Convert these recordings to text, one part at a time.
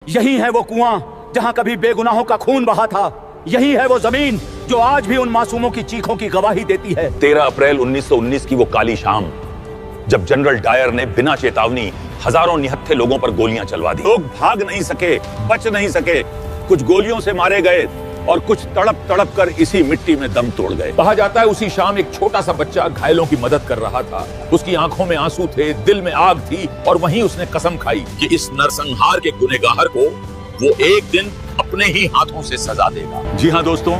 यही है वो कुआं जहां कभी बेगुनाहों का खून बहा था। यही है वो जमीन जो आज भी उन मासूमों की चीखों की गवाही देती है। 13 अप्रैल 1919 की वो काली शाम, जब जनरल डायर ने बिना चेतावनी हजारों निहत्थे लोगों पर गोलियां चलवा दी। लोग भाग नहीं सके, बच नहीं सके, कुछ गोलियों से मारे गए और कुछ तड़प तड़प कर इसी मिट्टी में दम तोड़ गए। कहा जाता है उसी शाम एक छोटा सा बच्चा घायलों की मदद कर रहा था। उसकी आंखों में आंसू थे, दिल में आग थी और वहीं उसने कसम खाई कि इस नरसंहार के गुनहगार को वो एक दिन अपने ही हाथों से सजा देगा। जी हाँ दोस्तों,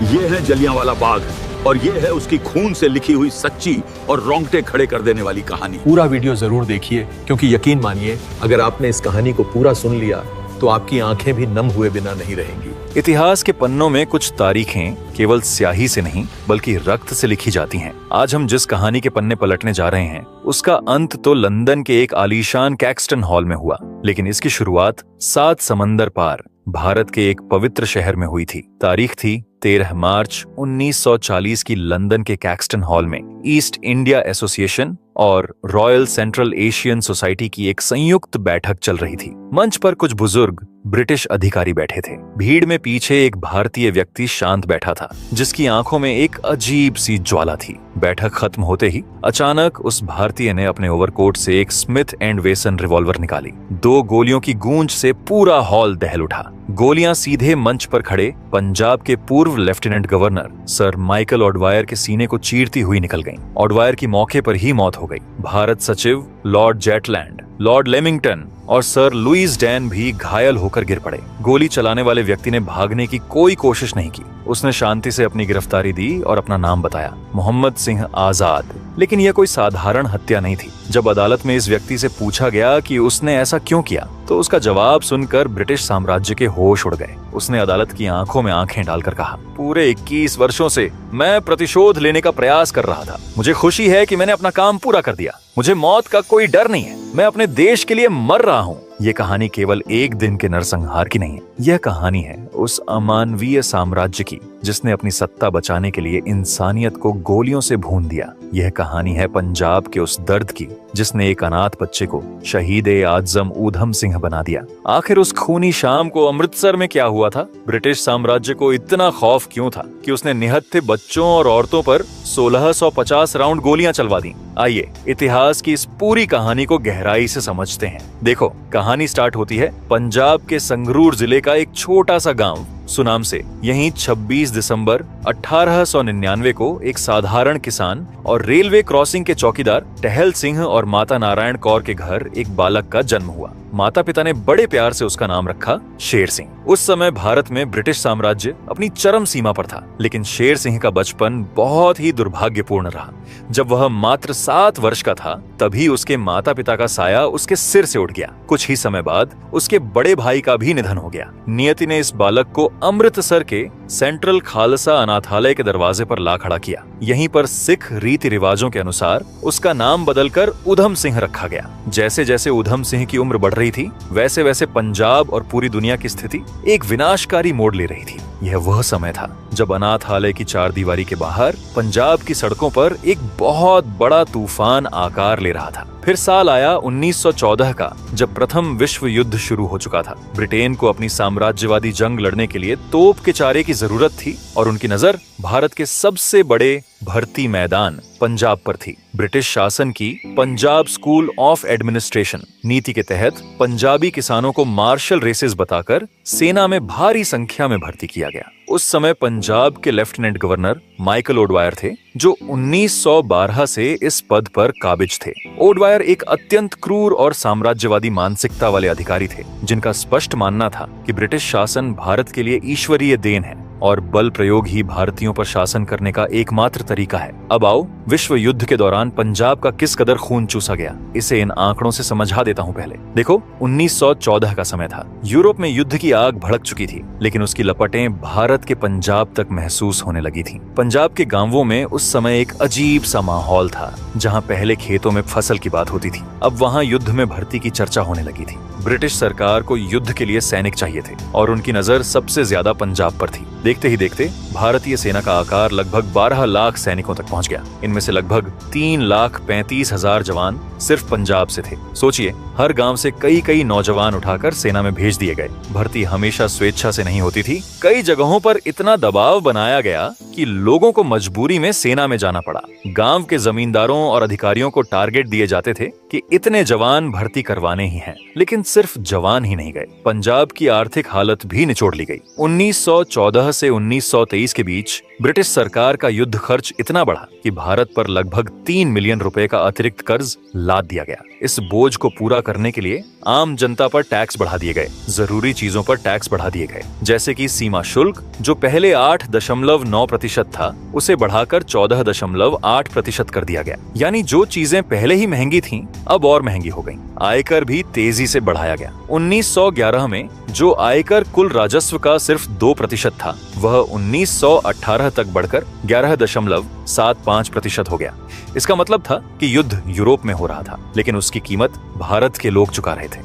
ये है जलियांवाला बाग और ये है उसकी खून से लिखी हुई सच्ची और रोंगटे खड़े कर देने वाली कहानी। पूरा वीडियो जरूर देखिए, क्योंकि यकीन मानिए अगर आपने इस कहानी को पूरा सुन लिया तो आपकी आंखें भी नम हुए बिना नहीं रहेंगी। इतिहास के पन्नों में कुछ तारीखें केवल स्याही से नहीं बल्कि रक्त से लिखी जाती हैं। आज हम जिस कहानी के पन्ने पलटने जा रहे हैं उसका अंत तो लंदन के एक आलीशान कैक्सटन हॉल में हुआ, लेकिन इसकी शुरुआत 7 समंदर पार भारत के एक पवित्र शहर में हुई थी। तारीख थी 13 मार्च 1940 की लंदन के कैक्सटन हॉल में ईस्ट इंडिया एसोसिएशन और रॉयल सेंट्रल एशियन सोसाइटी की एक संयुक्त बैठक चल रही थी। मंच पर कुछ बुजुर्ग ब्रिटिश अधिकारी बैठे थे। भीड़ में पीछे एक भारतीय व्यक्ति शांत बैठा था, जिसकी आंखों में एक अजीब सी ज्वाला थी। बैठक खत्म होते ही अचानक उस भारतीय ने अपने ओवरकोट से एक स्मिथ एंड वेसन रिवॉल्वर निकाली। 2 गोलियों की गूंज से पूरा हॉल दहल उठा। गोलियां सीधे मंच पर खड़े पंजाब के पूर्व लेफ्टिनेंट गवर्नर सर माइकल ऑडवायर के सीने को चीरती हुई निकल गईं। ऑडवायर की मौके पर ही मौत हो गई। भारत सचिव लॉर्ड जेटलैंड, लॉर्ड लेमिंगटन और सर लुईस डैन भी घायल होकर गिर पड़े। गोली चलाने वाले व्यक्ति ने भागने की कोई कोशिश नहीं की। उसने शांति से अपनी गिरफ्तारी दी और अपना नाम बताया, मोहम्मद सिंह आजाद। लेकिन यह कोई साधारण हत्या नहीं थी। जब अदालत में इस व्यक्ति से पूछा गया कि उसने ऐसा क्यों किया, तो उसका जवाब सुनकर ब्रिटिश साम्राज्य के होश उड़ गए। उसने अदालत की आंखों में आंखें डालकर कहा, पूरे 21 वर्षों से मैं प्रतिशोध लेने का प्रयास कर रहा था। मुझे खुशी है कि मैंने अपना काम पूरा कर दिया। मुझे मौत का कोई डर नहीं है। मैं अपने देश के लिए मर रहा हूँ। ये कहानी केवल एक दिन के नरसंहार की नहीं है। यह कहानी है उस अमानवीय साम्राज्य की जिसने अपनी सत्ता बचाने के लिए इंसानियत को गोलियों से भून दिया। यह कहानी है पंजाब के उस दर्द की जिसने एक अनाथ बच्चे को शहीद-ए आज़म ऊधम सिंह बना दिया। आखिर उस खूनी शाम को अमृतसर में क्या हुआ था? ब्रिटिश साम्राज्य को इतना खौफ क्यों था कि उसने निहत्थे बच्चों और औरतों पर 1650 राउंड गोलियां चलवा दी? आइए इतिहास की इस पूरी कहानी को गहराई से समझते हैं। देखो, कहानी स्टार्ट होती है पंजाब के संगरूर जिले का एक छोटा सा गांव सुनाम से। यहीं 26 दिसंबर 1899 को एक साधारण किसान और रेलवे क्रॉसिंग के चौकीदार टहल सिंह और माता नारायण कौर के घर एक बालक का जन्म हुआ। माता पिता ने बड़े प्यार से उसका नाम रखा शेर सिंह। उस समय भारत में ब्रिटिश साम्राज्य अपनी चरम सीमा पर था, लेकिन शेर सिंह का बचपन बहुत ही दुर्भाग्यपूर्ण रहा। जब वह मात्र 7 वर्ष का था, तभी उसके माता पिता का साया उसके सिर से उठ गया। कुछ ही समय बाद उसके बड़े भाई का भी निधन हो गया। नियति ने इस बालक को अमृतसर के सेंट्रल खालसा अनाथालय के दरवाजे पर ला खड़ा किया। यहीं पर सिख रीति रिवाजों के अनुसार उसका नाम बदलकर ऊधम सिंह रखा गया। जैसे जैसे ऊधम सिंह की उम्र बढ़ रही थी, वैसे वैसे पंजाब और पूरी दुनिया की स्थिति एक विनाशकारी मोड़ ले रही थी। यह वह समय था जब अनाथालय की 4 दीवारी के बाहर पंजाब की सड़कों पर एक बहुत बड़ा तूफान आकार ले रहा था। फिर साल आया 1914 का, जब प्रथम विश्व युद्ध शुरू हो चुका था। ब्रिटेन को अपनी साम्राज्यवादी जंग लड़ने के लिए तोप के चारे की जरूरत थी और उनकी नजर भारत के सबसे बड़े भर्ती मैदान पंजाब पर थी। ब्रिटिश शासन की पंजाब स्कूल ऑफ एडमिनिस्ट्रेशन नीति के तहत पंजाबी किसानों को मार्शल रेसेस बताकर सेना में भारी संख्या में भर्ती किया गया। उस समय पंजाब के लेफ्टिनेंट गवर्नर माइकल ऑडवायर थे, जो 1912 से इस पद पर काबिज थे। ऑडवायर एक अत्यंत क्रूर और साम्राज्यवादी मानसिकता वाले अधिकारी थे, जिनका स्पष्ट मानना था कि ब्रिटिश शासन भारत के लिए ईश्वरीय देन है और बल प्रयोग ही भारतीयों पर शासन करने का एकमात्र तरीका है। अब आओ विश्व युद्ध के दौरान पंजाब का किस कदर खून चूसा गया, इसे इन आंकड़ों से समझा देता हूँ। पहले देखो, 1914 का समय था। यूरोप में युद्ध की आग भड़क चुकी थी, लेकिन उसकी लपटें भारत के पंजाब तक महसूस होने लगी थी। पंजाब के गांवों में उस समय एक अजीब सा माहौल था। जहां पहले खेतों में फसल की बात होती थी, अब वहां युद्ध में भर्ती की चर्चा होने लगी थी। ब्रिटिश सरकार को युद्ध के लिए सैनिक चाहिए थे और उनकी नजर सबसे ज्यादा पंजाब पर थी। देखते ही देखते भारतीय सेना का आकार लगभग 12 लाख सैनिकों तक पहुंच गया। इनमें से लगभग 3,35,000 जवान सिर्फ पंजाब से थे। सोचिए, हर गांव से कई कई नौजवान उठाकर सेना में भेज दिए गए। भर्ती हमेशा स्वेच्छा से नहीं होती थी। कई जगहों पर इतना दबाव बनाया गया कि लोगों को मजबूरी में सेना में जाना पड़ा। गांव के जमींदारों और अधिकारियों को टारगेट दिए जाते थे कि इतने जवान भर्ती करवाने ही हैं। लेकिन सिर्फ जवान ही नहीं गए, पंजाब की आर्थिक हालत भी निचोड़ ली गई। 1914 से 1923 के बीच ब्रिटिश सरकार का युद्ध खर्च इतना बढ़ा कि भारत पर लगभग 3 मिलियन रुपए का अतिरिक्त कर्ज लाद दिया गया। इस बोझ को पूरा करने के लिए आम जनता पर टैक्स बढ़ा दिए गए, जरूरी चीजों पर टैक्स बढ़ा दिए गए, जैसे कि सीमा शुल्क जो पहले 8.9% था उसे बढ़ाकर 14.8% कर दिया गया। यानी जो चीजें पहले ही महंगी थीं, अब और महंगी हो गईं। आयकर भी तेजी से बढ़ाया गया। 1911 में जो आयकर कुल राजस्व का सिर्फ 2% था, वह 1918 तक बढ़कर 11.75% हो गया। इसका मतलब था कि युद्ध यूरोप में हो रहा था, लेकिन उसकी कीमत भारत के लोग चुका रहे थे।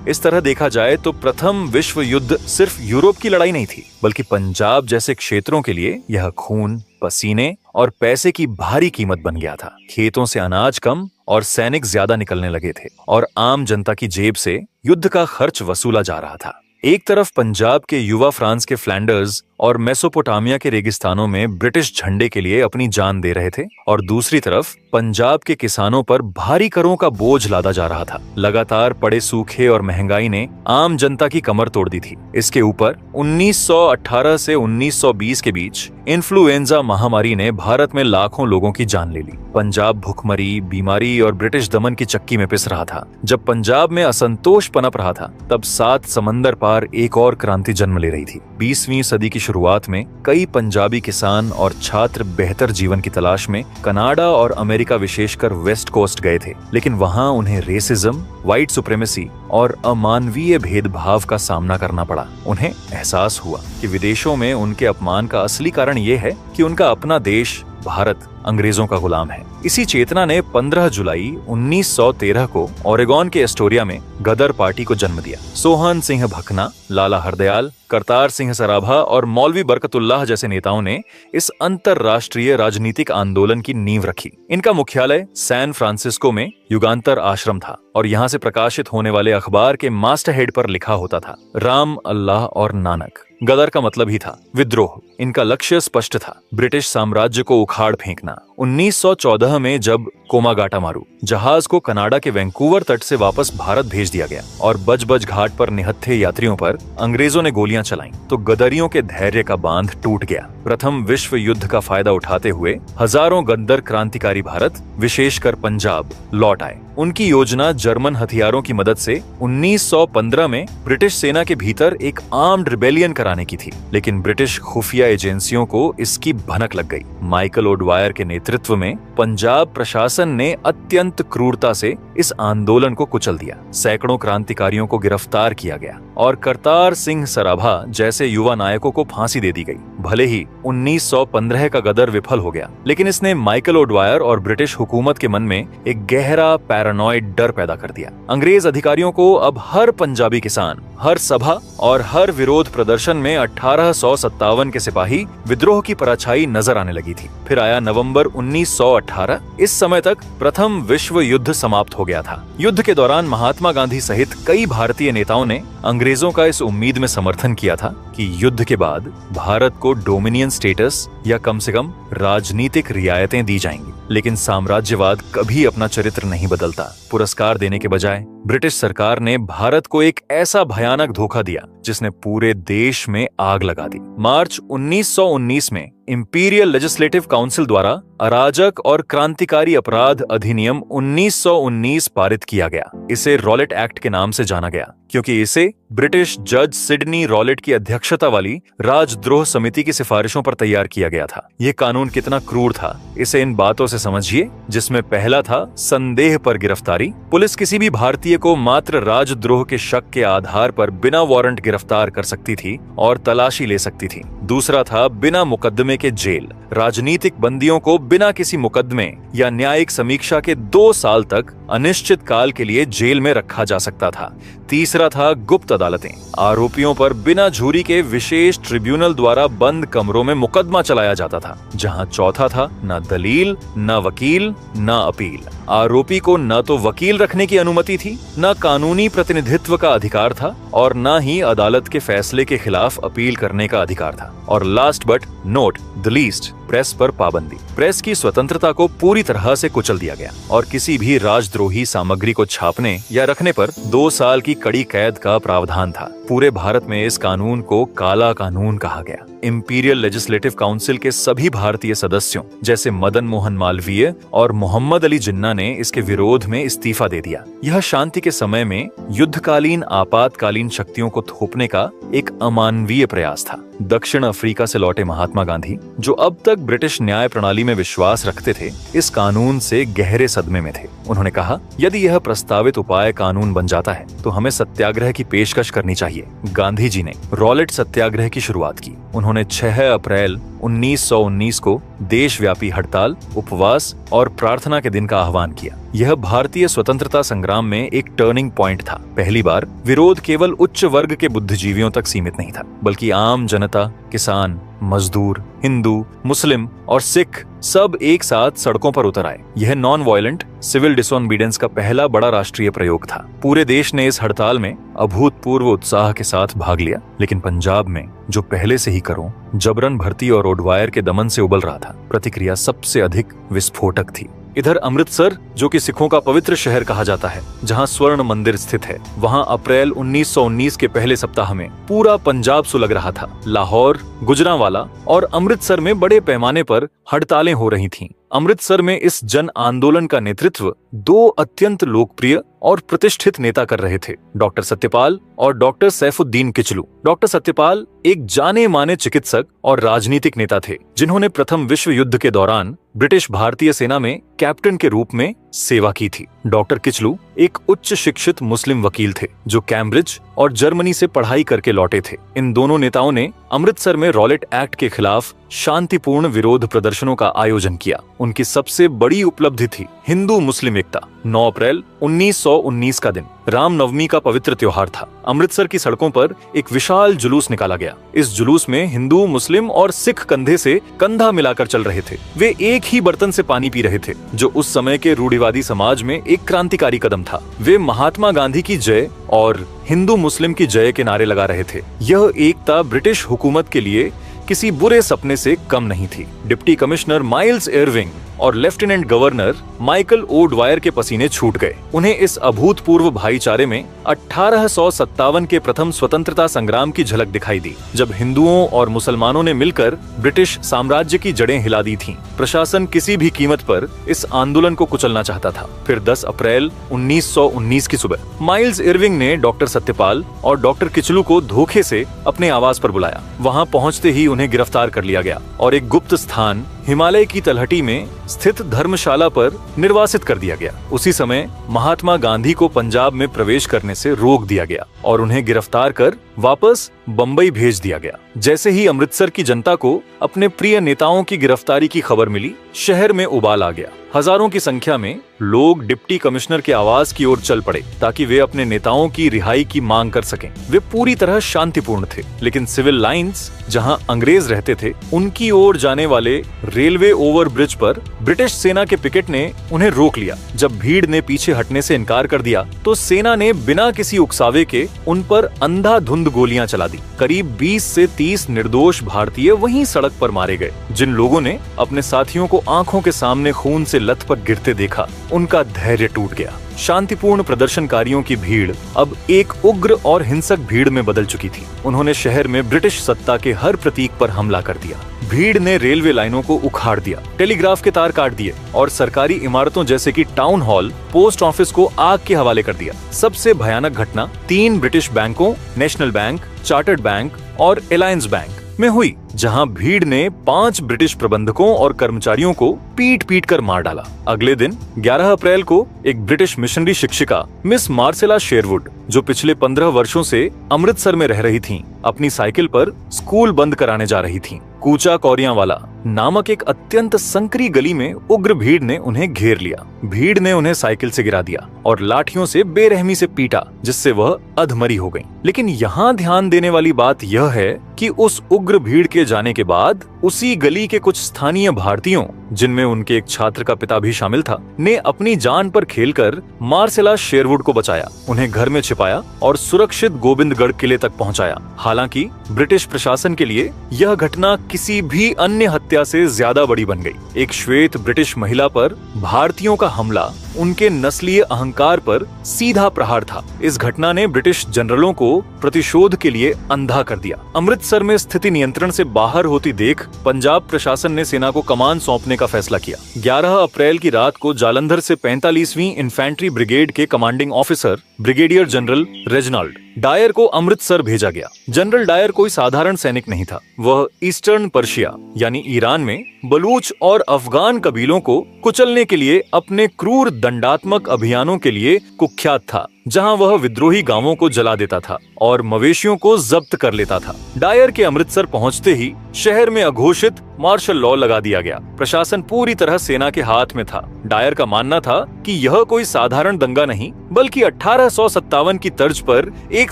इस तरह देखा जाए तो प्रथम विश्व युद्ध सिर्फ यूरोप की लड़ाई नहीं थी, बल्कि पंजाब जैसे क्षेत्रों के लिए यह खून, पसीने और पैसे की भारी कीमत बन गया था। खेतों से अनाज कम और सैनिक ज्यादा निकलने लगे थे और आम जनता की जेब से युद्ध का खर्च वसूला जा रहा था। एक तरफ पंजाब के युवा फ्रांस के फ्लैंडर्स और मेसोपोटामिया के रेगिस्तानों में ब्रिटिश झंडे के लिए अपनी जान दे रहे थे और दूसरी तरफ पंजाब के किसानों पर भारी करों का बोझ लादा जा रहा था। लगातार पड़े सूखे और महंगाई ने आम जनता की कमर तोड़ दी थी। इसके ऊपर 1918 से 1920 के बीच इन्फ्लुएंजा महामारी ने भारत में लाखों लोगों की जान ले ली। पंजाब भुखमरी, बीमारी और ब्रिटिश दमन की चक्की में पिस रहा था। जब पंजाब में असंतोष पनप रहा था, तब 7 समंदर पार एक और क्रांति जन्म ले रही थी। 20वीं सदी की शुरुआत में कई पंजाबी किसान और छात्र बेहतर जीवन की तलाश में कनाडा और अमेरिका, विशेषकर वेस्ट कोस्ट गए थे, लेकिन वहां उन्हें रेसिज्म, व्हाइट सुप्रीमेसी और अमानवीय भेदभाव का सामना करना पड़ा। उन्हें एहसास हुआ कि विदेशों में उनके अपमान का असली कारण ये है कि उनका अपना देश भारत अंग्रेजों का गुलाम है। इसी चेतना ने 15 जुलाई 1913 को ओरेगॉन के एस्टोरिया में गदर पार्टी को जन्म दिया। सोहन सिंह भकना, लाला हरदयाल, करतार सिंह सराभा और मौलवी बरकतुल्लाह जैसे नेताओं ने इस अंतरराष्ट्रीय राजनीतिक आंदोलन की नींव रखी। इनका मुख्यालय सैन फ्रांसिस्को में युगांतर आश्रम था और यहाँ से प्रकाशित होने वाले अखबार के मास्टरहेड पर लिखा होता था, राम, अल्लाह और नानक। गदर का मतलब ही था विद्रोह। इनका लक्ष्य स्पष्ट था, ब्रिटिश साम्राज्य को उखाड़ फेंकना। 1914 में जब कोमागाटामारू जहाज को कनाडा के वैंकूवर तट से वापस भारत भेज दिया गया और बज घाट पर निहत्थे यात्रियों पर अंग्रेजों ने गोलियां चलाईं, तो गदरियों के धैर्य का बांध टूट गया। प्रथम विश्व युद्ध का फायदा उठाते हुए हजारों गद्दर क्रांतिकारी भारत, विशेषकर पंजाब, लौट आए। उनकी योजना जर्मन हथियारों की मदद से 1915 में ब्रिटिश सेना के भीतर एक आर्म्ड रिबेलियन कराने की थी, लेकिन ब्रिटिश खुफिया एजेंसियों को इसकी भनक लग गई। माइकल ओडवायर के नेतृत्व में पंजाब प्रशासन ने अत्यंत क्रूरता से इस आंदोलन को कुचल दिया। सैकड़ों क्रांतिकारियों को गिरफ्तार किया गया और करतार सिंह सराभा जैसे युवा नायकों को फांसी दे दी गई। भले ही 1915 का गदर विफल हो गया, लेकिन इसने माइकल ओडवायर और ब्रिटिश हुकूमत के मन में एक गहरा पैरानॉइड डर पैदा कर दिया। अंग्रेज अधिकारियों को अब हर पंजाबी किसान, हर सभा और हर विरोध प्रदर्शन में 1857 के सिपाही विद्रोह की परछाई नजर आने लगी थी। फिर आया नवंबर 1918। इस समय तक प्रथम विश्व युद्ध समाप्त हो गया था। युद्ध के दौरान महात्मा गांधी सहित कई भारतीय नेताओं ने अंग्रेजों का इस उम्मीद में समर्थन किया था कि युद्ध के बाद भारत को डोमिनियन स्टेटस या कम से कम राजनीतिक रियायतें दी जाएंगी। लेकिन साम्राज्यवाद कभी अपना चरित्र नहीं बदलता। पुरस्कार देने के बजाय ब्रिटिश सरकार ने भारत को एक ऐसा भयानक धोखा दिया जिसने पूरे देश में आग लगा दी। मार्च 1919 में इंपीरियल लेजिस्लेटिव काउंसिल द्वारा अराजक और क्रांतिकारी अपराध अधिनियम 1919 पारित किया गया। इसे रॉलेट एक्ट के नाम से जाना गया क्योंकि इसे ब्रिटिश जज सिडनी रॉलेट की अध्यक्षता वाली राजद्रोह समिति की सिफारिशों पर तैयार किया गया था। यह कानून कितना क्रूर था, इसे इन बातों से समझिए, जिसमें पहला था संदेह पर गिरफ्तारी। पुलिस किसी भी भारतीय को मात्र राजद्रोह के शक के आधार पर बिना वारंट गिरफ्तार कर सकती थी और तलाशी ले सकती थी। दूसरा था बिना मुकदमे के जेल। राजनीतिक बंदियों को बिना किसी मुकदमे या न्यायिक समीक्षा के 2 साल तक अनिश्चित काल के लिए जेल में रखा जा सकता था। तीसरा था गुप्त अदालतें। आरोपियों पर बिना झूरी के विशेष ट्रिब्यूनल द्वारा बंद कमरों में मुकदमा चलाया जाता था। जहां चौथा था न दलील, न वकील, न अपील। आरोपी को न तो वकील रखने की अनुमति थी, न कानूनी प्रतिनिधित्व का अधिकार था और न ही अदालत के फैसले के खिलाफ अपील करने का अधिकार था। और last but note the least, press पर पाबंदी। प्रेस की स्वतंत्रता को पूरी तरह से कुचल दिया गया और किसी भी राजद्रोही सामग्री को छापने या रखने पर 2 साल की कड़ी कैद का प्रावधान था। पूरे भारत में इस कानून को काला कानून कहा गया। इंपीरियल लेजिस्लेटिव काउंसिल के सभी भारतीय सदस्यों जैसे मदन मोहन मालवीय और मोहम्मद अली जिन्ना ने इसके विरोध में इस्तीफा दे दिया। यह शांति के समय में युद्धकालीन आपातकालीन शक्तियों को थोपने का एक अमानवीय प्रयास था। दक्षिण अफ्रीका से लौटे महात्मा गांधी, जो अब तक ब्रिटिश न्याय प्रणाली में विश्वास रखते थे, इस कानून से गहरे सदमे में थे। उन्होंने कहा, यदि यह प्रस्तावित उपाय कानून बन जाता है तो हमें सत्याग्रह की पेशकश करनी चाहिए। गांधी जी ने रॉलेट सत्याग्रह की शुरुआत की। उन्होंने 6 अप्रैल 1919 को देशव्यापी हड़ताल, उपवास और प्रार्थना के दिन का आह्वान किया। यह भारतीय स्वतंत्रता संग्राम में एक टर्निंग पॉइंट था। पहली बार विरोध केवल उच्च वर्ग के बुद्धिजीवियों तक सीमित नहीं था, बल्कि आम जनता, किसान, मजदूर, हिंदू, मुस्लिम और सिख सब एक साथ सड़कों पर उतर आए। यह नॉन वायलेंट सिविल डिसोबीडियंस का पहला बड़ा राष्ट्रीय प्रयोग था। पूरे देश ने इस हड़ताल में अभूतपूर्व उत्साह के साथ भाग लिया, लेकिन पंजाब में, जो पहले से ही करों, जबरन भर्ती और ओडवायर के दमन से उबल रहा था, प्रतिक्रिया सबसे अधिक विस्फोटक थी। इधर अमृतसर, जो कि सिखों का पवित्र शहर कहा जाता है, जहां स्वर्ण मंदिर स्थित है, वहां अप्रैल 1919 के पहले सप्ताह में पूरा पंजाब सुलग रहा था। लाहौर, गुजरांवाला और अमृतसर में बड़े पैमाने पर हड़तालें हो रही थीं। अमृतसर में इस जन आंदोलन का नेतृत्व 2 अत्यंत लोकप्रिय और प्रतिष्ठित नेता कर रहे थे, डॉक्टर सत्यपाल और डॉक्टर सैफुद्दीन किचलू। डॉक्टर सत्यपाल एक जाने माने चिकित्सक और राजनीतिक नेता थे, जिन्होंने प्रथम विश्व युद्ध के दौरान ब्रिटिश भारतीय सेना में कैप्टन के रूप में सेवा की थी। डॉक्टर किचलू एक उच्च शिक्षित मुस्लिम वकील थे, जो कैम्ब्रिज और जर्मनी से पढ़ाई करके लौटे थे। इन दोनों नेताओं ने अमृतसर में रॉलेट एक्ट के खिलाफ शांतिपूर्ण विरोध प्रदर्शनों का आयोजन किया। उनकी सबसे बड़ी उपलब्धि थी हिंदू मुस्लिम एकता। 9 अप्रैल 1919 का दिन रामनवमी का पवित्र त्योहार था। अमृतसर की सड़कों पर एक विशाल जुलूस निकाला गया। इस जुलूस में हिंदू, मुस्लिम और सिख कंधे से कंधा मिलाकर चल रहे थे। वे एक ही बर्तन से पानी पी रहे थे, जो उस समय के रूढ़िवादी समाज में एक क्रांतिकारी कदम था। वे महात्मा गांधी की जय और हिंदू मुस्लिम की जय के नारे लगा रहे थे। यह एकता ब्रिटिश हुकूमत के लिए किसी बुरे सपने से कम नहीं थी। डिप्टी कमिश्नर माइल्स इरविंग और लेफ्टिनेंट गवर्नर माइकल ओडवायर के पसीने छूट गए। उन्हें इस अभूतपूर्व भाईचारे में 1857 के प्रथम स्वतंत्रता संग्राम की झलक दिखाई दी, जब हिंदुओं और मुसलमानों ने मिलकर ब्रिटिश साम्राज्य की जड़ें हिला दी थीं। प्रशासन किसी भी कीमत पर इस आंदोलन को कुचलना चाहता था। फिर 10 अप्रैल 1919 की सुबह माइल्स इरविंग ने डॉक्टर सत्यपाल और डॉक्टर किचलू को धोखे से अपने आवास पर बुलाया। वहां पहुंचते ही उन्हें गिरफ्तार कर लिया गया और एक गुप्त स्थान हिमालय की तलहटी में स्थित धर्मशाला पर निर्वासित कर दिया गया। उसी समय महात्मा गांधी को पंजाब में प्रवेश करने से रोक दिया गया और उन्हें गिरफ्तार कर वापस बंबई भेज दिया गया। जैसे ही अमृतसर की जनता को अपने प्रिय नेताओं की गिरफ्तारी की खबर मिली, शहर में उबाल आ गया। हजारों की संख्या में लोग डिप्टी कमिश्नर के आवास की ओर चल पड़े ताकि वे अपने नेताओं की रिहाई की मांग कर सकें। वे पूरी तरह शांतिपूर्ण थे, लेकिन सिविल लाइंस, जहां अंग्रेज रहते थे, उनकी ओर जाने वाले रेलवे ओवर ब्रिज पर ब्रिटिश सेना के पिकेट ने उन्हें रोक लिया। जब भीड़ ने पीछे हटने से इनकार कर दिया तो सेना ने बिना किसी उकसावे के उन पर अंधाधुंध गोलियां चला दी। करीब 20 से 30 निर्दोष भारतीय वहीं सड़क पर मारे गए। जिन लोगों ने अपने साथियों को आंखों के सामने खून से लथपथ गिरते देखा, उनका धैर्य टूट गया। शांतिपूर्ण प्रदर्शनकारियों की भीड़ अब एक उग्र और हिंसक भीड़ में बदल चुकी थी। उन्होंने शहर में ब्रिटिश सत्ता के हर प्रतीक पर हमला कर दिया। भीड़ ने रेलवे लाइनों को उखाड़ दिया, टेलीग्राफ के तार काट दिए और सरकारी इमारतों जैसे कि टाउन हॉल, पोस्ट ऑफिस को आग के हवाले कर दिया। सबसे भयानक घटना 3 ब्रिटिश बैंकों, नेशनल बैंक, चार्टर्ड बैंक और एलायंस बैंक में हुई, जहां भीड़ ने 5 ब्रिटिश प्रबंधकों और कर्मचारियों को पीट कर मार डाला। अगले दिन 11 अप्रैल को एक ब्रिटिश मिशनरी शिक्षिका मिस मार्सेला शेरवुड, जो पिछले 15 वर्षों से अमृतसर में रह रही थीं, अपनी साइकिल पर स्कूल बंद कराने जा रही थीं। कूचा कौरियांवाला नामक एक अत्यंत संकरी गली में उग्र भीड़ ने उन्हें घेर लिया। भीड़ ने उन्हें साइकिल से गिरा दिया और लाठियों से बेरहमी से पीटा, जिससे वह अधमरी हो गईं। लेकिन यहाँ ध्यान देने वाली बात यह है कि उस उग्र भीड़ के जाने के बाद उसी गली के कुछ स्थानीय भारतीयों, जिनमें उनके एक छात्र का पिता भी शामिल था, ने अपनी जान पर खेलकर मार्सेला शेरवुड को बचाया, उन्हें घर में छिपाया और सुरक्षित गोविंदगढ़ किले तक पहुंचाया। हालांकि ब्रिटिश प्रशासन के लिए यह घटना किसी भी अन्य हत्या से ज्यादा बड़ी बन गई। एक श्वेत ब्रिटिश महिला पर भारतीयों का हमला उनके नस्लीय अहंकार पर सीधा प्रहार था। इस घटना ने ब्रिटिश जनरलों को प्रतिशोध के लिए अंधा कर दिया। अमृतसर में स्थिति नियंत्रण से बाहर होती देख पंजाब प्रशासन ने सेना को कमान सौंपने का फैसला किया। 11 अप्रैल की रात को जालंधर से 45वीं इन्फेंट्री ब्रिगेड के commanding officer brigadier general Reginald Dyer को अमृतसर भेजा गया। जनरल डायर कोई साधारण सैनिक नहीं था। वह ईस्टर्न पर्शिया यानी ईरान में बलूच और अफगान कबीलों को कुचलने के लिए अपने क्रूर दंडात्मक अभियानों के लिए कुख्यात था, जहां वह विद्रोही गांवों को जला देता था और मवेशियों को जब्त कर लेता था। डायर के अमृतसर पहुंचते ही शहर में अघोषित मार्शल लॉ लगा दिया गया। प्रशासन पूरी तरह सेना के हाथ में था। डायर का मानना था कि यह कोई साधारण दंगा नहीं, बल्कि 1857 की तर्ज पर एक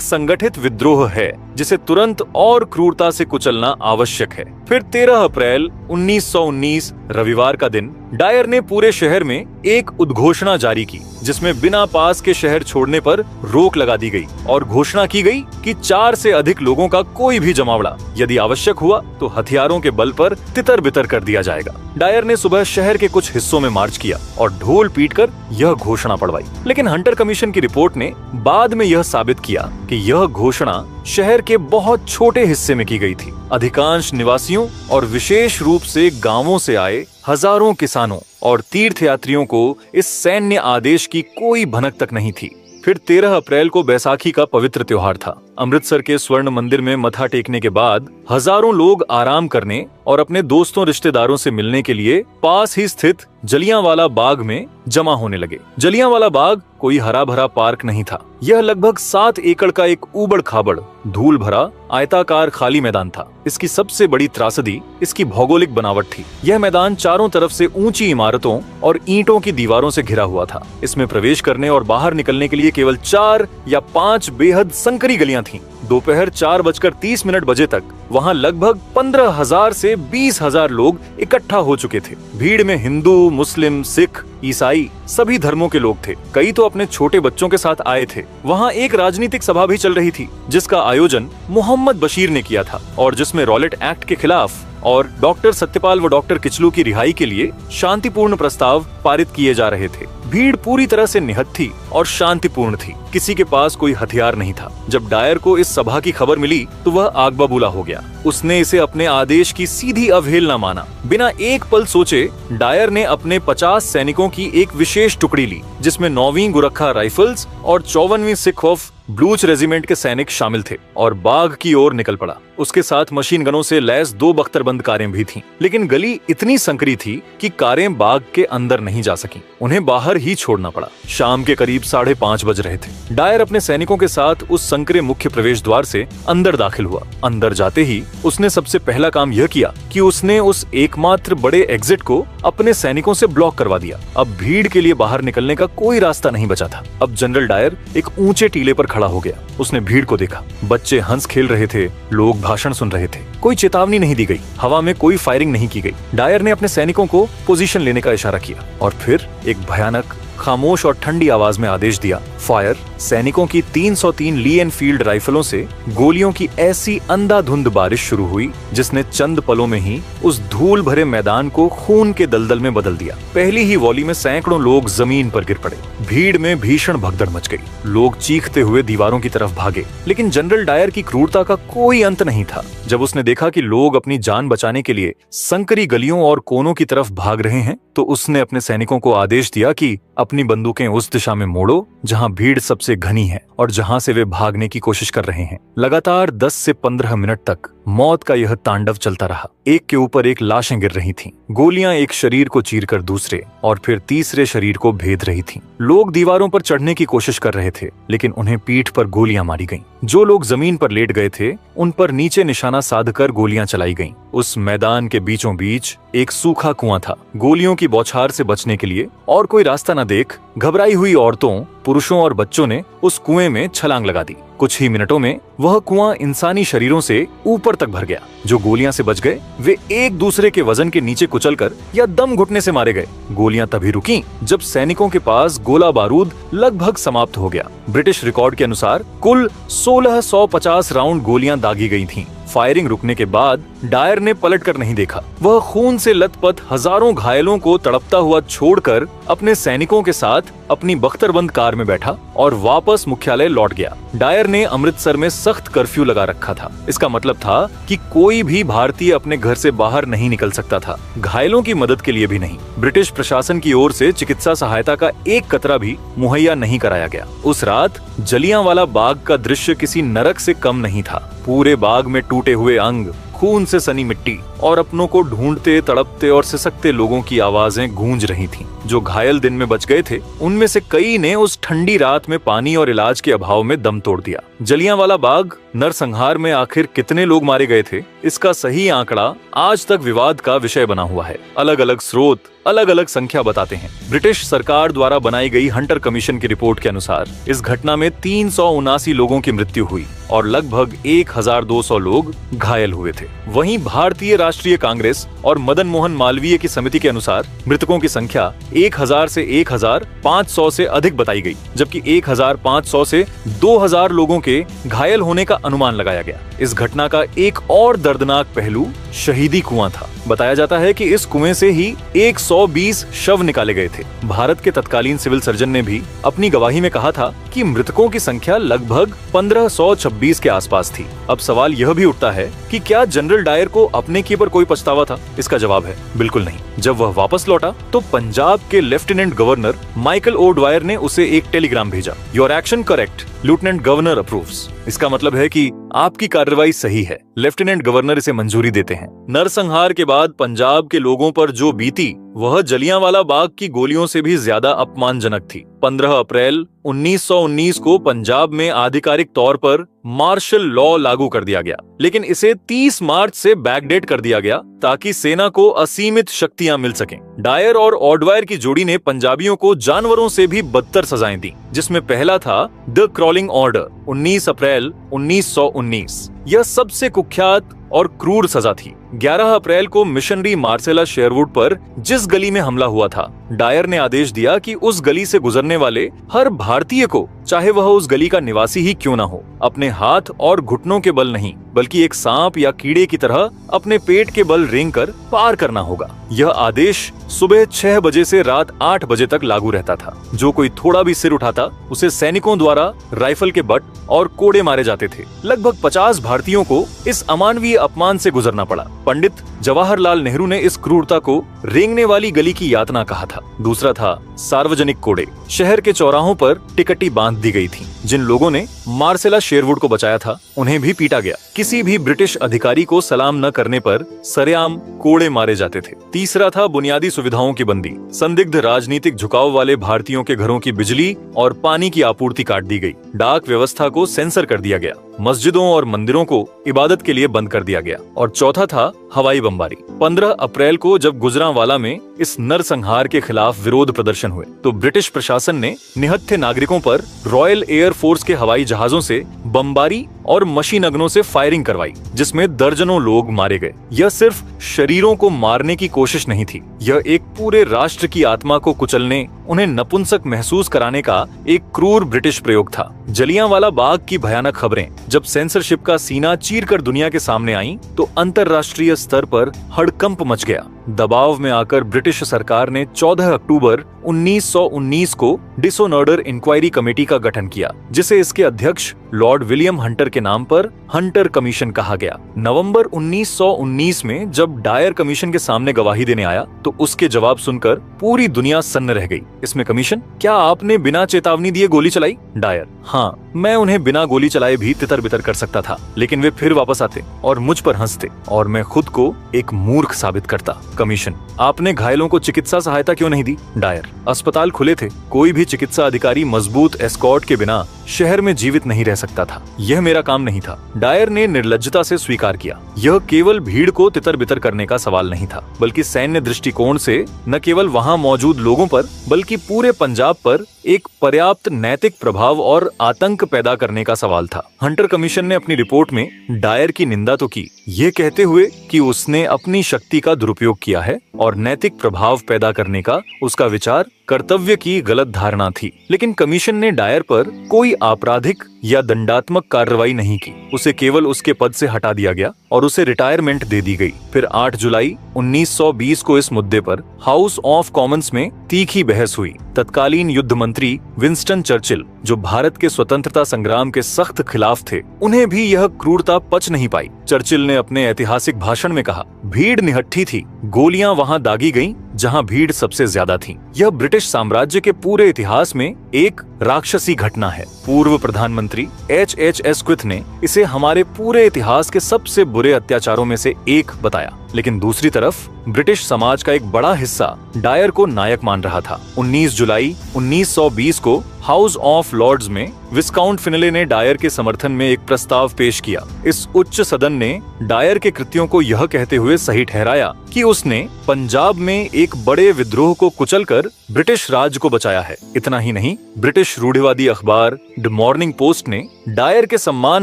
संगठित विद्रोह है, जिसे तुरंत और क्रूरता से कुचलना आवश्यक है। फिर 13 अप्रैल 1919 रविवार का दिन डायर ने पूरे शहर में एक उद्घोषणा जारी की, जिसमें बिना पास के शहर छोड़ने पर रोक लगा दी गई और घोषणा की गई कि 4 से अधिक लोगों का कोई भी जमावड़ा यदि आवश्यक हुआ तो हथियारों के बल पर तितर बितर कर दिया जाएगा। डायर ने सुबह शहर के कुछ हिस्सों में मार्च किया और ढोल पीटकर यह घोषणा पढ़वाई। लेकिन हंटर कमीशन की रिपोर्ट ने बाद में यह साबित किया कि यह घोषणा शहर के बहुत छोटे हिस्से में की गई थी। अधिकांश निवासियों और विशेष रूप से गांवों से आए हजारों किसानों और तीर्थयात्रियों को इस सैन्य आदेश की कोई भनक तक नहीं थी। फिर 13 अप्रैल को बैसाखी का पवित्र त्योहार था। अमृतसर के स्वर्ण मंदिर में मथा टेकने के बाद हजारों लोग आराम करने और अपने दोस्तों रिश्तेदारों से मिलने के लिए पास ही स्थित जलियांवाला बाग में जमा होने लगे। जलियांवाला बाग कोई हरा भरा पार्क नहीं था। यह लगभग 7 एकड़ का एक ऊबड़ खाबड़ धूल भरा आयताकार खाली मैदान था। इसकी सबसे बड़ी त्रासदी इसकी भौगोलिक बनावट थी। यह मैदान चारों तरफ से ऊंची इमारतों और ईंटों की दीवारों से घिरा हुआ था। इसमें प्रवेश करने और बाहर निकलने के लिए केवल 4 या 5 बेहद संकरी गलियां थीं। दोपहर 4:30 बजे तक वहां लगभग 15,000 से 20,000 लोग इकट्ठा हो चुके थे। भीड़ में हिंदू, मुस्लिम, सिख, ईसाई सभी धर्मों के लोग थे। कई तो अपने छोटे बच्चों के साथ आए थे। वहां एक राजनीतिक सभा भी चल रही थी, जिसका आयोजन मोहम्मद बशीर ने किया था और जिसमें रॉलेट एक्ट के खिलाफ और डॉक्टर सत्यपाल व डॉक्टर किचलू की रिहाई के लिए शांतिपूर्ण प्रस्ताव पारित किए जा रहे थे। भीड़ पूरी तरह से निहत्थी और शांतिपूर्ण थी। किसी के पास कोई हथियार नहीं था। जब डायर को इस सभा की खबर मिली तो वह आग बबूला हो गया। उसने इसे अपने आदेश की सीधी अवहेलना माना। बिना एक पल सोचे डायर ने अपने 50 सैनिकों की एक विशेष टुकड़ी ली, जिसमें 9वीं गुरखा राइफल्स और 54वीं सिख ऑफ ब्लूच रेजिमेंट के सैनिक शामिल थे और बाग की ओर निकल पड़ा। उसके साथ मशीन गनों से लैस 2 बख्तरबंद कारें भी थीं। लेकिन गली इतनी संकरी थी कि कारें बाग के अंदर नहीं जा सकीं। उन्हें बाहर ही छोड़ना पड़ा। शाम के करीब 5:30 बज रहे थे। डायर अपने सैनिकों के साथ उस संकरे मुख्य प्रवेश द्वार से अंदर दाखिल हुआ। अंदर जाते ही उसने सबसे पहला काम यह किया कि उसने उस एकमात्र बड़े एग्जिट को अपने सैनिकों से ब्लॉक करवा दिया। अब भीड़ के लिए बाहर निकलने का कोई रास्ता नहीं बचा था। अब जनरल डायर एक ऊंचे टीले पर खड़ा हो गया। उसने भीड़ को देखा। बच्चे हंस खेल रहे थे, लोग भाषण सुन रहे थे। कोई चेतावनी नहीं दी गई, हवा में कोई फायरिंग नहीं की गई। डायर ने अपने सैनिकों को पोजीशन लेने का इशारा किया और फिर एक भयानक, खामोश और ठंडी आवाज में आदेश दिया, फायर। सैनिकों की 303 ली एनफील्ड राइफलों से गोलियों की ऐसी अंधाधुंध बारिश शुरू हुई जिसने चंद पलों में ही उस धूल भरे मैदान को खून के दलदल में बदल दिया। पहली ही वॉली में सैकड़ों लोग जमीन पर गिर पड़े। भीड़ में भीषण भगदड़ मच गई। लोग चीखते हुए दीवारों की तरफ भागे। लेकिन जनरल डायर की क्रूरता का कोई अंत नहीं था। जब उसने देखा कि लोग अपनी जान बचाने के लिए संकरी गलियों और कोनों की तरफ भाग रहे हैं, तो उसने अपने सैनिकों को आदेश दिया कि अपनी बंदूकें उस दिशा में मोड़ो जहां भीड़ सबसे घनी है और जहां से वे भागने की कोशिश कर रहे हैं। लगातार 10 से 15 मिनट तक मौत का यह तांडव चलता रहा। एक के ऊपर एक लाशें गिर रही थीं। गोलियां एक शरीर को चीरकर दूसरे और फिर तीसरे शरीर को भेद रही थीं। लोग दीवारों पर चढ़ने की कोशिश कर रहे थे, लेकिन उन्हें पीठ पर गोलियां मारी गईं। जो लोग जमीन पर लेट गए थे, उन पर नीचे निशाना साधकर गोलियां चलाई गईं। उस मैदान के बीचों बीच एक सूखा कुआं था। गोलियों की बौछार से बचने के लिए और कोई रास्ता न देख घबराई हुई औरतों, पुरुषों और बच्चों ने उस कुएं में छलांग लगा दी। कुछ ही मिनटों में वह कुआं इंसानी शरीरों से ऊपर तक भर गया। जो गोलियां से बच गए वे एक दूसरे के वजन के नीचे कुचलकर या दम घुटने से मारे गए। गोलियां तभी रुकी जब सैनिकों के पास गोला बारूद लगभग समाप्त हो गया। ब्रिटिश रिकॉर्ड के अनुसार कुल 1650 राउंड गोलियां दागी गई थीं। फायरिंग रुकने के बाद डायर ने पलटकर नहीं देखा। वह खून से लथपथ हजारों घायलों को तड़पता हुआ छोड़कर अपने सैनिकों के साथ अपनी बख्तरबंद कार में बैठा और वापस मुख्यालय लौट गया। डायर ने अमृतसर में सख्त कर्फ्यू लगा रखा था। इसका मतलब था कि कोई भी भारतीय अपने घर से बाहर नहीं निकल सकता था, घायलों की मदद के लिए भी नहीं। ब्रिटिश प्रशासन की ओर से चिकित्सा सहायता का एक कतरा भी मुहैया नहीं कराया गया। उस रात जलियांवाला बाग का दृश्य किसी नरक से कम नहीं था। पूरे बाग में टूटे हुए अंग, खून से सनी मिट्टी और अपनों को ढूंढते, तड़पते और सिसकते लोगों की आवाजें गूंज रही थीं। जो घायल दिन में बच गए थे, उनमें से कई ने उस ठंडी रात में पानी और इलाज के अभाव में दम तोड़ दिया। जलियांवाला बाग नरसंहार में आखिर कितने लोग मारे गए थे, इसका सही आंकड़ा आज तक विवाद का विषय बना हुआ है। अलग अलग स्रोत अलग अलग संख्या बताते हैं। ब्रिटिश सरकार द्वारा बनाई गई हंटर कमीशन की रिपोर्ट के अनुसार इस घटना में 379 लोगों की मृत्यु हुई और लगभग 1200 लोग घायल हुए थे। वहीं भारतीय राष्ट्रीय कांग्रेस और मदन मोहन मालवीय की समिति के अनुसार मृतकों की संख्या 1000 से 1500 से अधिक बताई गई, जबकि 1500 से 2000 लोगों के घायल होने का अनुमान लगाया गया। इस घटना का एक और दर्दनाक पहलू शहीदी कुआं था। बताया जाता है कि इस कुएं से ही 120 शव निकाले गए थे। भारत के तत्कालीन सिविल सर्जन ने भी अपनी गवाही में कहा था कि मृतकों की संख्या लगभग 1526 के आसपास थी। अब सवाल यह भी उठता है कि क्या जनरल डायर को अपने किए पर कोई पछतावा था? इसका जवाब है बिल्कुल नहीं। जब वह वापस लौटा तो पंजाब के lieutenant governor Michael O'Dwyer ने उसे एक टेलीग्राम भेजा। Your action correct, lieutenant governor approves. इसका मतलब है कि आपकी कार्रवाई सही है। लेफ्टिनेंट गवर्नर इसे मंजूरी देते हैं। नरसंहार के बाद पंजाब के लोगों पर जो बीती वह जलियांवाला बाग की गोलियों से भी ज्यादा अपमानजनक थी। 15 अप्रैल 1919 को पंजाब में आधिकारिक तौर पर मार्शल लॉ लागू कर दिया गया, लेकिन इसे 30 मार्च से बैकडेट कर दिया गया ताकि सेना को असीमित शक्तियां मिल सकें। डायर और ऑडवायर की जोड़ी ने पंजाबियों को जानवरों से भी बदतर सजाएं दी, जिसमें पहला था द क्रॉलिंग ऑर्डर 19 अप्रैल 1919। यह सबसे कुख्यात और क्रूर सजा थी। 11 अप्रैल को मिशनरी मार्सेला शेरवुड पर जिस गली में हमला हुआ था, डायर ने आदेश दिया कि उस गली से गुजरने वाले हर भारतीय को, चाहे वह उस गली का निवासी ही क्यों ना हो, अपने हाथ और घुटनों के बल नहीं बल्कि एक सांप या कीड़े की तरह अपने पेट के बल रेंगकर पार करना होगा। यह आदेश सुबह 6 बजे से रात 8 बजे तक लागू रहता था। जो कोई थोड़ा भी सिर उठाता उसे सैनिकों द्वारा राइफल के बट और कोड़े मारे जाते थे। लगभग 50 भारतीयों को इस अमानवीय अपमान से गुजरना पड़ा। पंडित जवाहरलाल नेहरू ने इस क्रूरता को रेंगने वाली गली की यातना कहा था। दूसरा था सार्वजनिक कोड़े। शहर के चौराहों पर टिकटी बांध दी गई थी। जिन लोगों ने मार्सेला शेरवुड को बचाया था उन्हें भी पीटा गया। किसी भी ब्रिटिश अधिकारी को सलाम न करने पर सरेआम कोड़े मारे जाते थे। तीसरा था बुनियादी सुविधाओं की बंदी। संदिग्ध राजनीतिक झुकाव वाले भारतीयों के घरों की बिजली और पानी की आपूर्ति काट दी गई। डाक व्यवस्था को सेंसर कर दिया गया। मस्जिदों और मंदिरों को इबादत के लिए बंद कर दिया गया। और चौथा था हवाई बमबारी। 15 अप्रैल को जब गुजरांवाला में इस नरसंहार के खिलाफ विरोध प्रदर्शन हुए तो ब्रिटिश प्रशासन ने निहत्थे नागरिकों पर रॉयल एयर फोर्स के हवाई जहाजों से बमबारी और मशीन गनों से फायरिंग करवाई, जिसमें दर्जनों लोग मारे गए। यह सिर्फ शरीरों को मारने की कोशिश नहीं थी, यह एक पूरे राष्ट्र की आत्मा को कुचलने, उन्हें नपुंसक महसूस कराने का एक क्रूर ब्रिटिश प्रयोग था। जलियांवाला बाग की भयानक खबरें जब सेंसरशिप का सीना चीरकर दुनिया के सामने आईं, तो अंतर्राष्ट्रीय स्तर पर हड़कंप मच गया। दबाव में आकर ब्रिटिश सरकार ने 14 अक्टूबर 1919 को डिसऑनर्डर इंक्वायरी कमेटी का गठन किया, जिसे इसके अध्यक्ष लॉर्ड विलियम हंटर के नाम पर हंटर कमीशन कहा गया। नवंबर 1919 में जब डायर कमीशन के सामने गवाही देने आया तो उसके जवाब सुनकर पूरी दुनिया सन्न रह गई। इसमें कमीशन, क्या आपने बिना चेतावनी दिए गोली चलाई? डायर, हाँ, मैं उन्हें बिना गोली चलाए भी तितर बितर कर सकता था, लेकिन वे फिर वापस आते और मुझ पर हंसते और मैं खुद को एक मूर्ख साबित करता। कमीशन, आपने घायलों को चिकित्सा सहायता क्यों नहीं दी? डायर, अस्पताल खुले थे, कोई भी चिकित्सा अधिकारी मजबूत एस्कॉर्ट के बिना शहर में जीवित नहीं रह सकता था, यह मेरा काम नहीं था। डायर ने निर्लज्जता से स्वीकार किया। यह केवल भीड़ को तितर बितर करने का सवाल नहीं था, बल्कि सैन्य दृष्टिकोण से न केवल वहां मौजूद लोगों पर बल्कि पूरे पंजाब पर एक पर्याप्त नैतिक प्रभाव और आतंक पैदा करने का सवाल था। हंटर कमीशन ने अपनी रिपोर्ट में डायर की निंदा तो की, ये कहते हुए कि उसने अपनी शक्ति का दुरुपयोग किया है और नैतिक प्रभाव पैदा करने का उसका विचार कर्तव्य की गलत धारणा थी। लेकिन कमीशन ने डायर पर कोई आपराधिक या दंडात्मक कार्रवाई नहीं की, उसे केवल उसके पद से हटा दिया गया और उसे रिटायरमेंट दे दी गई। फिर 8 जुलाई 1920 को इस मुद्दे पर हाउस ऑफ कॉमन्स में तीखी बहस हुई। तत्कालीन युद्ध मंत्री विंस्टन चर्चिल, जो भारत के स्वतंत्रता संग्राम के सख्त खिलाफ थे, उन्हें भी यह क्रूरता पच नहीं पाई। चर्चिल ने अपने ऐतिहासिक भाषण में कहा, भीड़ निहत्थी थी, गोलियां वहां दागी गईं जहां भीड़ सबसे ज्यादा थी। यह ब्रिटिश साम्राज्य के पूरे इतिहास में एक राक्षसी घटना है। पूर्व प्रधानमंत्री H.H. एस्क्विथ ने इसे हमारे पूरे इतिहास के सबसे बुरे अत्याचारों में से एक बताया। लेकिन दूसरी तरफ ब्रिटिश समाज का एक बड़ा हिस्सा डायर को नायक मान रहा था। 19 जुलाई 1920 को हाउस ऑफ लॉर्ड्स में विस्काउंट फिनले ने डायर के समर्थन में एक प्रस्ताव पेश किया। इस उच्च सदन ने डायर के कृत्यों को यह कहते हुए सही ठहराया कि उसने पंजाब में एक बड़े विद्रोह को कुचलकर ब्रिटिश राज को बचाया है। इतना ही नहीं, ब्रिटिश रूढ़िवादी अखबार द मॉर्निंग पोस्ट ने डायर के सम्मान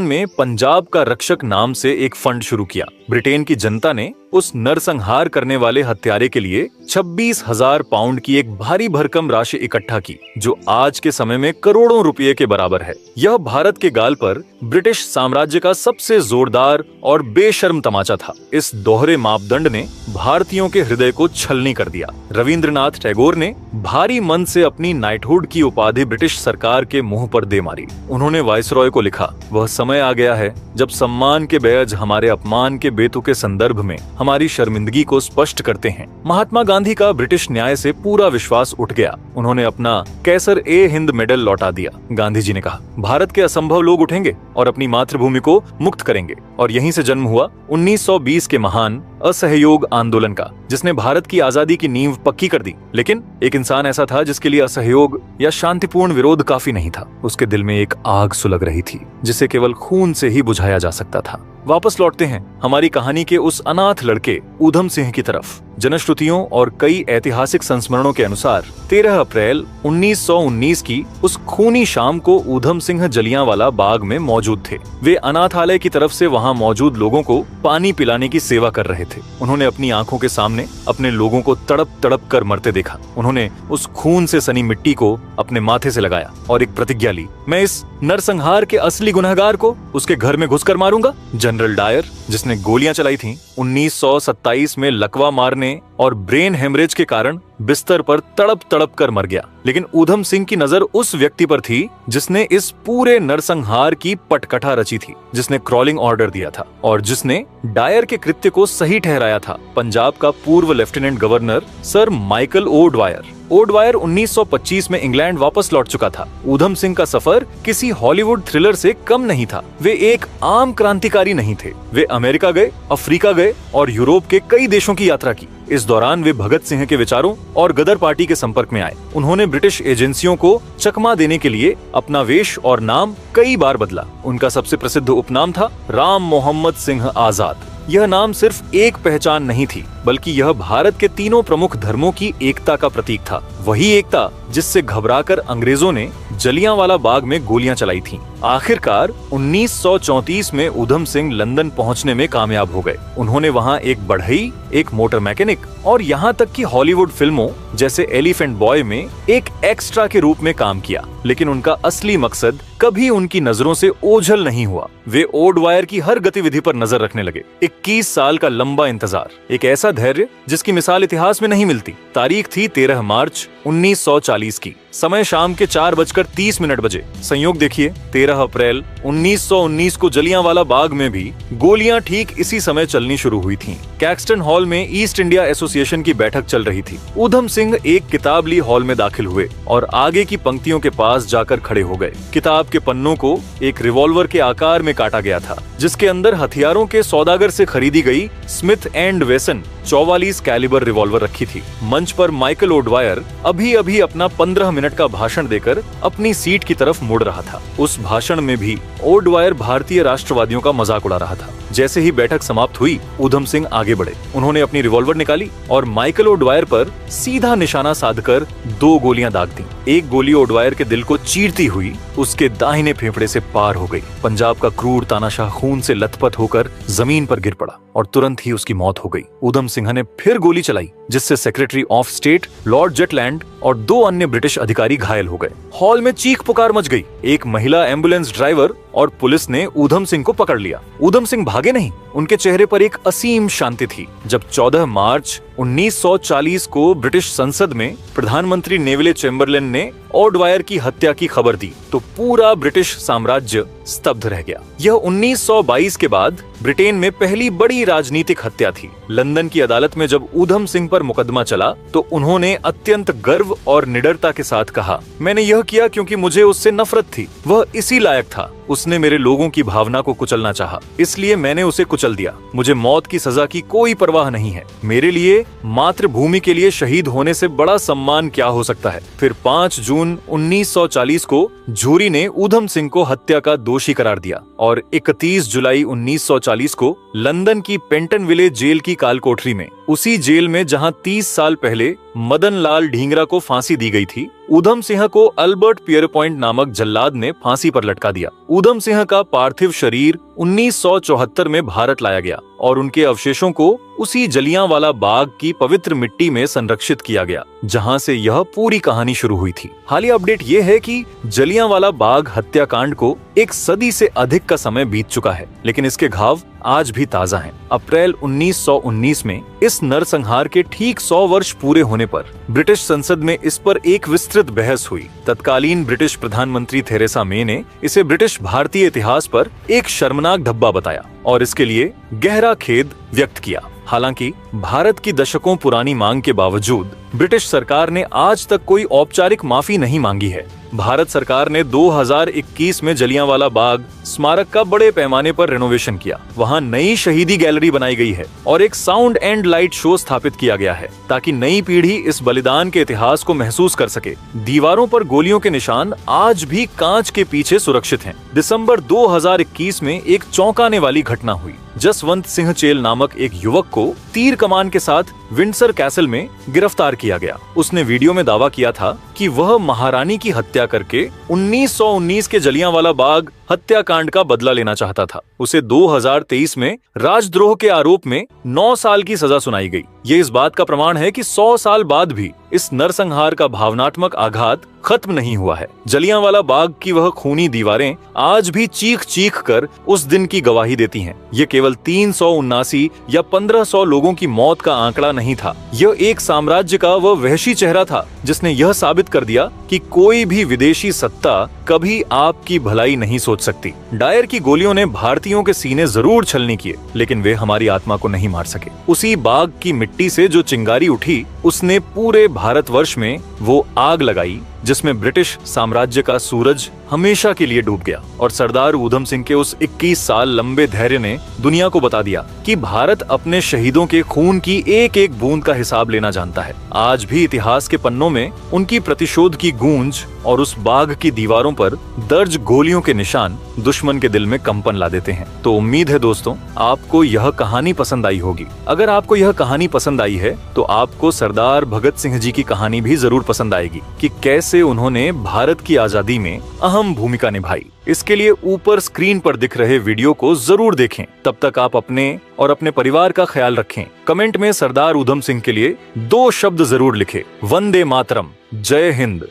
में पंजाब का रक्षक नाम से एक फंड शुरू किया। ब्रिटेन की जनता ने उस नरसंहार करने वाले हत्यारे के लिए 26,000 पाउंड की एक भारी भरकम राशि इकट्ठा की, जो आज के समय में करोड़ों रुपए के बराबर है। यह भारत के गाल पर ब्रिटिश साम्राज्य का सबसे जोरदार और बेशर्म तमाचा था। इस दोहरे मापदंड ने भारतीयों के हृदय को छलनी कर दिया। रविंद्रनाथ टैगोर ने भारी मन से अपनी नाइटहुड की उपाधि ब्रिटिश सरकार के मुंह पर दे मारी। उन्होंने वायसरॉय को लिखा, वह समय आ गया है जब सम्मान के बैज हमारे अपमान के बेतुके संदर्भ में हमारी शर्मिंदगी को स्पष्ट करते हैं। महात्मा गांधी का ब्रिटिश न्याय से पूरा विश्वास उठ गया। उन्होंने अपना कैसर ए हिंद मेडल लौटा दिया। गांधी जी ने कहा, भारत के असंभव लोग उठेंगे और अपनी मातृभूमि को मुक्त करेंगे। और यहीं से जन्म हुआ 1920 के महान असहयोग आंदोलन का, जिसने भारत की आजादी की नींव पक्की कर दी। लेकिन एक इंसान ऐसा था जिसके लिए असहयोग या शांतिपूर्ण विरोध काफी नहीं था। उसके दिल में एक आग सुलग रही थी जिसे केवल खून से ही बुझाया जा सकता था। वापस लौटते हैं हमारी कहानी के उस अनाथ लड़के ऊधम सिंह की तरफ। जनश्रुतियों और कई ऐतिहासिक संस्मरणों के अनुसार 13 अप्रैल 1919 की उस खूनी शाम को ऊधम सिंह जलियांवाला बाग में मौजूद थे। वे अनाथालय की तरफ से वहां मौजूद लोगों को पानी पिलाने की सेवा कर रहे थे। उन्होंने अपनी आंखों के सामने अपने लोगों को तड़प तड़प कर मरते देखा। उन्होंने उस खून से सनी मिट्टी को अपने माथे से लगाया और एक प्रतिज्ञा ली, मैं इस नरसंहार के असली गुनहगार को उसके घर में घुसकर मारूंगा। जनरल डायर, जिसने गोलियां चलाई थीं, 1927 में लकवा मारने और ब्रेन हेमरेज के कारण बिस्तर पर तड़प तड़प कर मर गया। लेकिन ऊधम सिंह की नजर उस व्यक्ति पर थी जिसने इस पूरे नरसंहार की पटकथा रची थी, जिसने क्रॉलिंग ऑर्डर दिया था और जिसने डायर के कृत्य को सही ठहराया था। पंजाब का पूर्व lieutenant governor sir Michael O'Dwyer 1925 में इंग्लैंड वापस लौट चुका था। ऊधम सिंह का सफर किसी हॉलीवुड थ्रिलर से कम नहीं था। वे एक आम क्रांतिकारी नहीं थे। वे अमेरिका गए, अफ्रीका गए और यूरोप के कई देशों की यात्रा की। इस दौरान वे भगत सिंह के विचारों और गदर पार्टी के संपर्क में आए। उन्होंने ब्रिटिश एजेंसियों को चकमा देने के लिए अपना वेश और नाम कई बार बदला। उनका सबसे प्रसिद्ध उपनाम था राम मोहम्मद सिंह आजाद। यह नाम सिर्फ एक पहचान नहीं थी, बल्कि यह भारत के तीनों प्रमुख धर्मों की एकता का प्रतीक था। वही एकता जिससे घबराकर अंग्रेजों ने जलियांवाला बाग में गोलियां चलाई थीं। आखिरकार 1934 में ऊधम सिंह लंदन पहुंचने में कामयाब हो गए। उन्होंने वहां एक बढ़ई, एक मोटर मैकेनिक और यहाँ तक कि हॉलीवुड फिल्मों जैसे एलिफेंट बॉय में एक एक्स्ट्रा के रूप में काम किया। लेकिन उनका असली मकसद कभी उनकी नजरों से ओझल नहीं हुआ। वे ओ ड्वायर की हर गतिविधि पर नजर रखने लगे। 21 साल का लंबा इंतजार, एक ऐसा ऐसा धैर्य जिसकी मिसाल इतिहास में नहीं मिलती। तारीख थी 13 मार्च 1940 की। समय शाम के 4:30 बजे। संयोग देखिए, 13 अप्रैल 1919 को जलियांवाला बाग में भी गोलियां ठीक इसी समय चलनी शुरू हुई थीं। कैक्सटन हॉल में ईस्ट इंडिया एसोसिएशन की बैठक चल रही थी। ऊधम सिंह एक किताब ली हॉल में दाखिल हुए और आगे की पंक्तियों के पास जाकर खड़े हो गए। किताब के पन्नों को एक रिवॉल्वर के आकार में काटा गया था, जिसके अंदर हथियारों के सौदागर से खरीदी गई स्मिथ एंड वेसन 44 कैलिबर रिवॉल्वर रखी थी। मंच पर माइकल ओडवायर अभी अपना 15 मिनट का भाषण देकर अपनी सीट की तरफ मुड़ रहा था। उस भाषण में भी ओडवायर भारतीय राष्ट्रवादियों का मजाक उड़ा रहा था। जैसे ही बैठक समाप्त हुई, ऊधम सिंह आगे बढ़े। उन्होंने अपनी रिवॉल्वर निकाली और माइकल ओडवायर पर सीधा निशाना साधकर 2 गोलियां दाग दी। एक गोली ओडवायर के दिल को चीरती हुई उसके दाहिने फेफड़े से पार हो गई। पंजाब का क्रूर तानाशाह खून से लथपथ होकर जमीन पर गिर पड़ा और तुरंत ही उसकी मौत हो गई। ऊधम सिंह ने फिर गोली चलाई, जिससे secretary of state Lord Zetland और 2 अन्य ब्रिटिश अधिकारी घायल हो गए। हॉल में चीख पुकार मच गई। एक महिला एम्बुलेंस ड्राइवर और पुलिस ने ऊधम सिंह को पकड़ लिया। ऊधम सिंह भागे नहीं, उनके चेहरे पर एक असीम शांति थी। जब 14 मार्च 1940 को ब्रिटिश संसद में प्रधानमंत्री नेविले चैम्बरलेन ने ओडवायर की हत्या की खबर दी, तो पूरा ब्रिटिश साम्राज्य स्तब्ध रह गया। यह 1922 के बाद ब्रिटेन में पहली बड़ी राजनीतिक हत्या थी। लंदन की अदालत में जब ऊधम सिंह पर मुकदमा चला, तो उन्होंने अत्यंत गर्व और निडरता के साथ कहा, मैंने यह किया क्योंकि मुझे उससे नफरत थी। वह इसी लायक था। उसने मेरे लोगों की भावना को कुचलना चाहा, इसलिए मैंने उसे कुचल दिया। मुझे मौत की सजा की कोई परवाह नहीं है। मेरे लिए मातृभूमि के लिए शहीद होने से बड़ा सम्मान क्या हो सकता है। फिर 5 जून 1940 को जूरी ने ऊधम सिंह को हत्या का दोषी करार दिया और 31 जुलाई 1940 को लंदन की पेंटन विलेज जेल की कालकोठरी में, उसी जेल में जहां 30 साल पहले मदन लाल ढींगरा को फांसी दी गई थी, ऊधम सिंह को अल्बर्ट पियरपॉइंट नामक जल्लाद ने फांसी पर लटका दिया। ऊधम सिंह का पार्थिव शरीर 1974 में भारत लाया गया और उनके अवशेषों को उसी जलियांवाला बाग की पवित्र मिट्टी में संरक्षित किया गया, जहां से यह पूरी कहानी शुरू हुई थी। हालिया अपडेट यह है कि जलियांवाला बाग हत्याकांड को 1 सदी से अधिक का समय बीत चुका है, लेकिन इसके घाव आज भी ताजा हैं। अप्रैल 1919 में इस नरसंहार के ठीक 100 वर्ष पूरे होने पर ब्रिटिश संसद में इस पर एक विस्तृत बहस हुई। तत्कालीन ब्रिटिश प्रधानमंत्री थेरेसा मे ने इसे ब्रिटिश भारतीय इतिहास पर एक शर्मनाक धब्बा बताया और इसके लिए गहरा खेद व्यक्त किया। हालांकि भारत की दशकों पुरानी मांग के बावजूद ब्रिटिश सरकार ने आज तक कोई औपचारिक माफी नहीं मांगी है। भारत सरकार ने 2021 में जलियांवाला बाग स्मारक का बड़े पैमाने पर रेनोवेशन किया। वहां नई शहीदी गैलरी बनाई गई है और एक साउंड एंड लाइट शो स्थापित किया गया है, ताकि नई पीढ़ी इस बलिदान के इतिहास को महसूस कर सके। दीवारों पर गोलियों के निशान आज भी कांच के पीछे सुरक्षित हैं। दिसंबर 2021 में एक चौंकाने वाली घटना हुई। जसवंत सिंह चेल नामक एक युवक को तीर कमान के साथ विंडसर कैसल में गिरफ्तार किया गया। उसने वीडियो में दावा किया था कि वह महारानी की हत्या करके 1919 के जलियांवाला बाग हत्याकांड का बदला लेना चाहता था। उसे 2023 में राजद्रोह के आरोप में 9 साल की सजा सुनाई गई। ये इस बात का प्रमाण है कि 100 साल बाद भी इस नरसंहार का भावनात्मक आघात खत्म नहीं हुआ है। जलियांवाला बाग की वह खूनी दीवारें आज भी चीख चीख कर उस दिन की गवाही देती हैं। ये केवल 379 या 1500 लोगों की मौत का आंकड़ा नहीं था। यह एक साम्राज्य का वह वहशी चेहरा था जिसने यह साबित कर दिया कि कोई भी विदेशी सत्ता कभी आपकी भलाई नहीं सोच सकती। डायर की गोलियों ने भारतीयों के सीने जरूर छलनी किए, लेकिन वे हमारी आत्मा को नहीं मार सके। उसी बाग की मिट्टी से जो चिंगारी उठी, उसने पूरे भारतवर्ष में वो आग लगाई जिसमें ब्रिटिश साम्राज्य का सूरज हमेशा के लिए डूब गया। और सरदार ऊधम सिंह के उस 21 साल लंबे धैर्य ने दुनिया को बता दिया कि भारत अपने शहीदों के खून की एक एक बूंद का हिसाब लेना जानता है। आज भी इतिहास के पन्नों में उनकी प्रतिशोध की गूंज और उस बाग की दीवारों पर दर्ज गोलियों के निशान दुश्मन के दिल में कंपन ला देते हैं। तो उम्मीद है दोस्तों, आपको यह कहानी पसंद आई होगी। अगर आपको यह कहानी पसंद आई है तो आपको सरदार भगत सिंह जी की कहानी भी जरूर पसंद आएगी कि कैसे उन्होंने भारत की आजादी में अहम भूमिका निभाई। इसके लिए ऊपर स्क्रीन पर दिख रहे वीडियो को जरूर देखें। तब तक आप अपने और अपने परिवार का ख्याल रखें। कमेंट में सरदार ऊधम सिंह के लिए 2 शब्द जरूर लिखें, वंदे मातरम, जय हिंद।